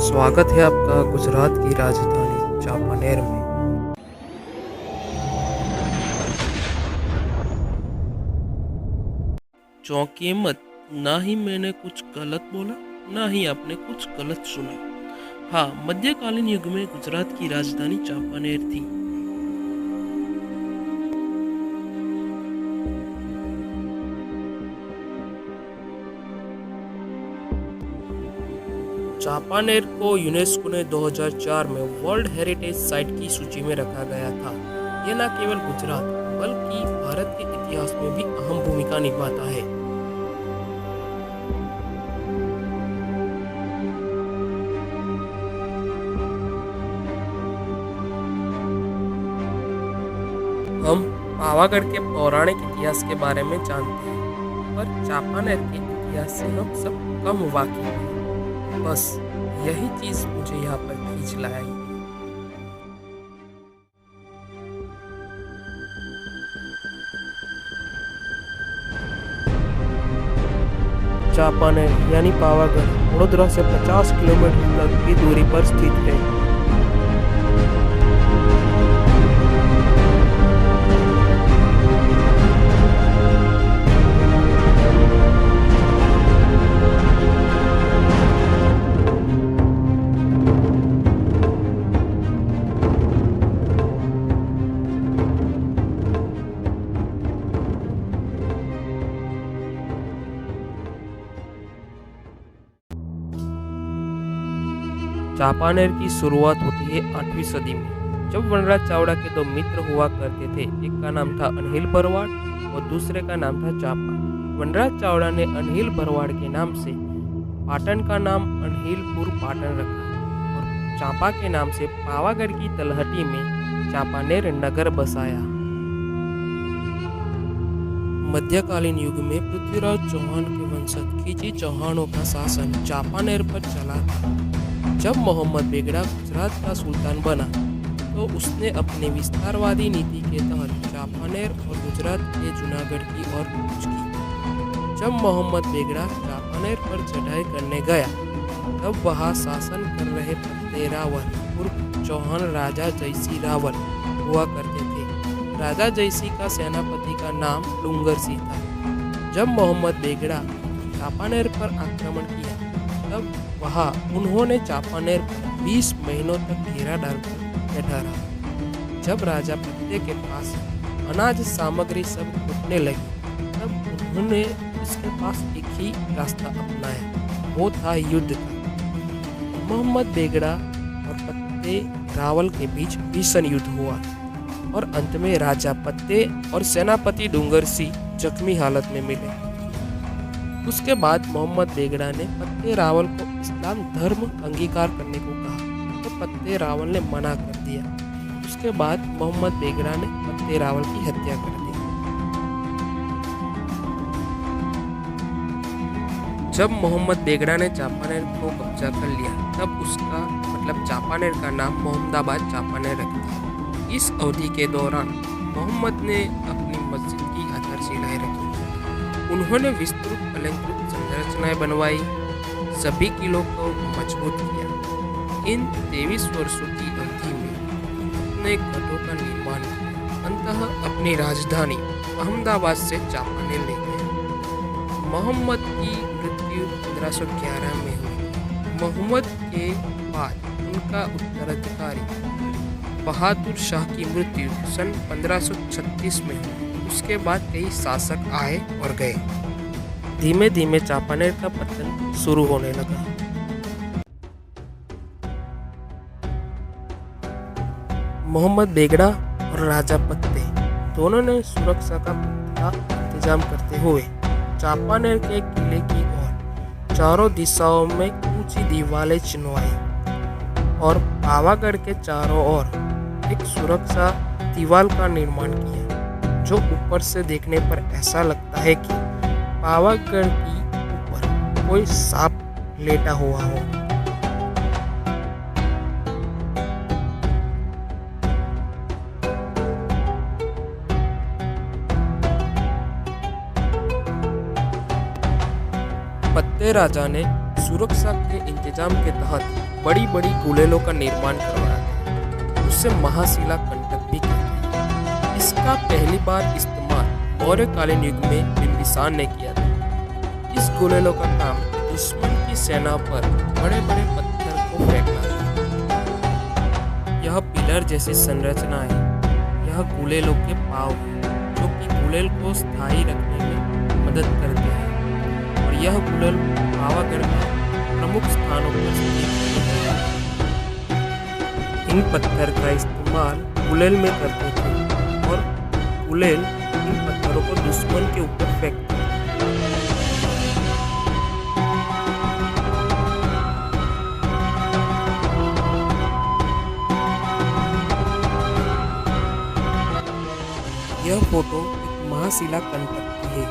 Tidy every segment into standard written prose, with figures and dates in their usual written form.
स्वागत है आपका गुजरात की राजधानी चांपानेर में। चौंकिए मत, ना ही मैंने कुछ गलत बोला, ना ही आपने कुछ गलत सुना। हाँ, मध्यकालीन युग में गुजरात की राजधानी चांपानेर थी। चांपानेर को यूनेस्को ने 2004 में वर्ल्ड हेरिटेज साइट की सूची में रखा गया था। यह न केवल गुजरात बल्कि भारत के इतिहास में भी अहम भूमिका निभाता है। हम पावागढ़ के पौराणिक इतिहास के बारे में जानते हैं, पर चांपानेर के इतिहास से हम सब कम वाकिफ हैं। बस यही चीज मुझे यहाँ पर खींच लाई। चांपानेर यानी पावागढ़ वडोदरा से 50 किलोमीटर तक की दूरी पर स्थित है। चांपानेर की शुरुआत होती है 8वीं सदी में, जब वनराज चावड़ा के दो मित्र हुआ करते थे। एक का नाम था अनहिल भरवाड़ और दूसरे का नाम था चांपा। वनराज चावड़ा ने अनहिल भरवाड़ के नाम से पाटन का नाम अनहिलपुर पाटन रखा और चांपा के नाम से पावागढ़ की तलहटी में चांपानेर नगर बसाया। मध्यकालीन युग में पृथ्वीराज चौहान के वंशज खिजी चौहानों का शासन चांपानेर पर चला था। जब मोहम्मद बेगड़ा गुजरात का सुल्तान बना तो उसने अपनी विस्तारवादी नीति के तहत चांपानेर और गुजरात के जूनागढ़ की ओर कूच की। जब मोहम्मद बेगड़ा चांपानेर पर चढ़ाई करने गया तब वहां शासन कर रहे फत्ते रावल उर्फ चौहान राजा जयसी रावल हुआ करते थे। राजा जयसी का सेनापति का नाम डूंगरसिंह था। जब मोहम्मद बेगड़ा चांपानेर पर आक्रमण किया तब वहां उन्होंने चांपानेर पर 20 महीनों तक घेरा डालकर बैठा रहा। जब राजा फत्ते के पास अनाज सामग्री सब घुटने लगी तब उन्होंने इसके पास एक ही रास्ता अपनाया, वो था युद्ध का। मोहम्मद बेगड़ा और फत्ते रावल के बीच भीषण युद्ध हुआ और अंत में राजा फत्ते और सेनापति डूंगरसिंह जख्मी हालत में मिले। उसके बाद मोहम्मद बेगड़ा ने फत्ते रावल को इस्लाम धर्म अंगीकार करने को कहा तो फत्ते रावल ने मना कर दिया। उसके बाद मोहम्मद बेगड़ा ने फत्ते रावल की हत्या कर दी। जब मोहम्मद बेगड़ा ने चांपानेर को कब्जा कर लिया तब उसका मतलब चांपानेर का नाम मोहम्मदाबाद चांपानेर रख दिया। इस अवधि के दौरान मोहम्मद ने अपनी मस्जिद की आधारशिलाएं रखी। उन्होंने विस्तृत अलंकृत संरचनाएं बनवाई, सभी किलों को मजबूत किया। इन 23 वर्षों की अवधि में अपने गढ़ों का निर्माण किया। अंततः अपनी राजधानी अहमदाबाद से चांपानेर ले गए। मोहम्मद की मृत्यु 1511 में हुई। मोहम्मद के बाद उनका उत्तराधिकारी बहादुर शाह की मृत्यु सन 1536 में हुई। उसके बाद कई शासक आए और गए। धीमे धीमे चांपानेर का पतन शुरू होने लगा। मोहम्मद बेगड़ा और राजा फत्ते दोनों ने सुरक्षा का पुख्ता इंतजाम करते हुए चांपानेर के किले की ओर चारों दिशाओं में ऊंची दीवारें चिनवाई और पावागढ़ के चारों ओर एक सुरक्षा दीवार का निर्माण किया, जो ऊपर से देखने पर ऐसा लगता है कि पावागढ़ की ऊपर कोई सांप लेटा हुआ हो। फत्ते राजा ने सुरक्षा के इंतजाम के तहत बड़ी बड़ी गुलेलों का निर्माण करवाया था। उसे महाशिला कंटक भी कहते हैं। इसका पहली बार इस्तेमाल मौर्यकालीन युग में बिंबिसार ने किया था। इस गुलेलों का काम दुश्मन की सेना पर बड़े बड़े पत्थर को फेंकना था। यह पिलर जैसी संरचना है। यह गुलेलों के पांव है, जो कि गुलेल को स्थायी रखने में मदद करते हैं, और यह गुलेल पावागढ़ में प्रमुख स्थानों पर स्थित है। इन पत्थर का इस्तेमाल गुलेल में करते थे और गुलेल इन पत्थरों को दुश्मन के ऊपर फेंकते थे। यह फोटो एक महाशिला कंटक की है।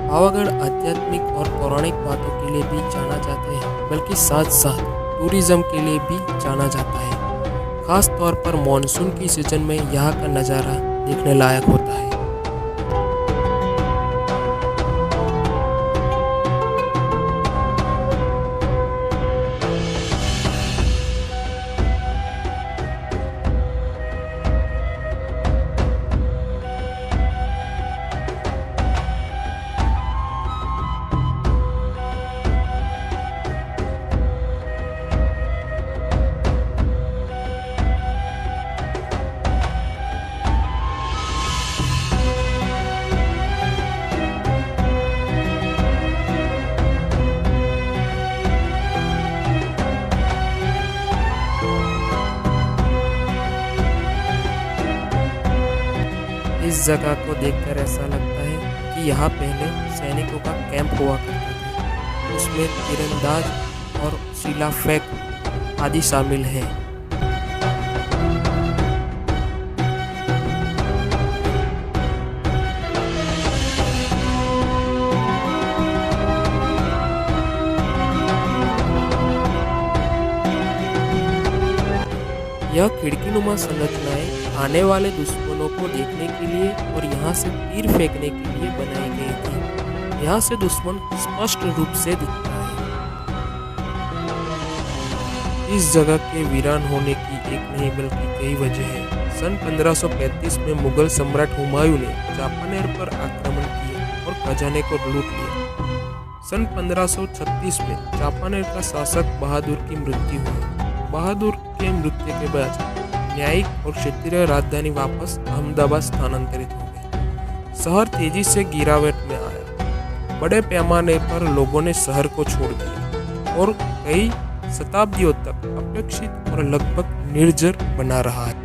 पावागढ़ आध्यात्मिक और पौराणिक बातों के लिए भी जाना जाता है, बल्कि साथ साथ टूरिज्म के लिए भी जाना जाता है। खास तौर पर मॉनसून की सीजन में यहाँ का नज़ारा देखने लायक होता है। इस जगह को देखकर ऐसा लगता है कि यहाँ पहले सैनिकों का कैंप हुआ करता था। उसमें तीरंदाज और शिला फेंक आदि शामिल हैं। यह खिड़कीनुमा संरचनाएं आने वाले दुश्मनों को देखने के लिए और यहाँ से तीर फेंकने के लिए बनाई गई थी। यहाँ से दुश्मन स्पष्ट रूप से दिखता है। इस जगह के वीरान होने की एक नहीं बल्कि कई वजह है। सन 1535 में मुगल सम्राट हुमायूं ने चांपानेर पर आक्रमण किया और खजाने को लूट लिया। सन 1536 में चांपानेर का शासक बहादुर की मृत्यु हुई। बहादुर के मृत्यु के बाद न्यायिक और क्षेत्रीय राजधानी वापस अहमदाबाद स्थानांतरित हो गई। शहर तेजी से गिरावट में आया। बड़े पैमाने पर लोगों ने शहर को छोड़ दिया और कई शताब्दियों तक अपेक्षित और लगभग निर्जर बना रहा है।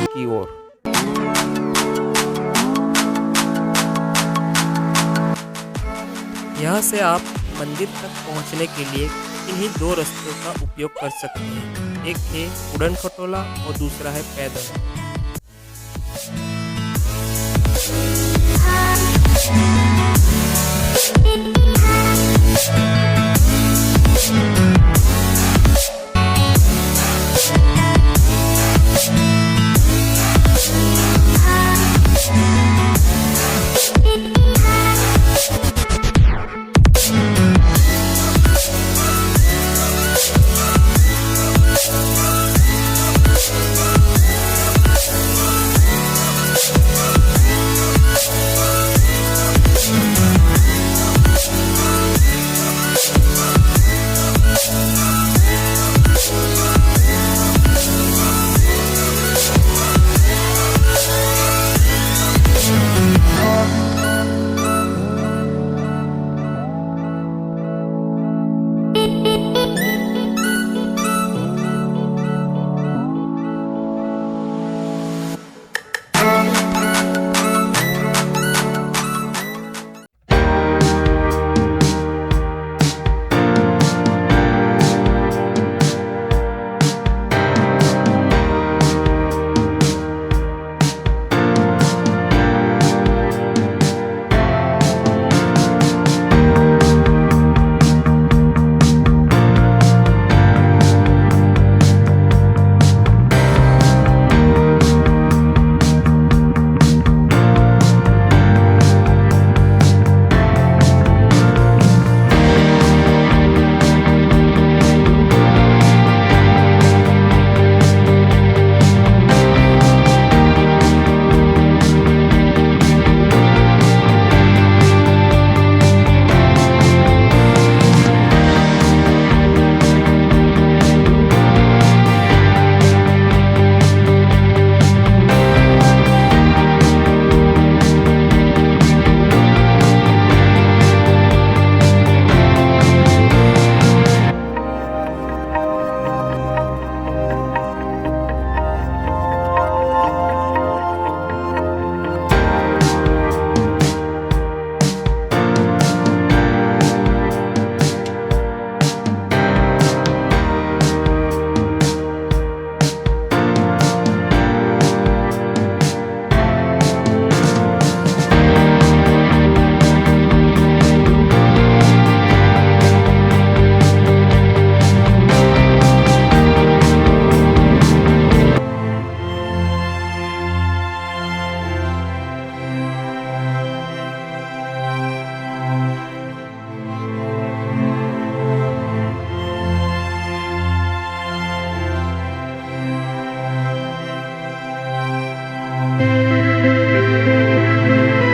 की ओर यहाँ से आप मंदिर तक पहुँचने के लिए इन्हीं दो रास्तों का उपयोग कर सकते हैं। एक है उड़न खटोला और दूसरा है पैदल।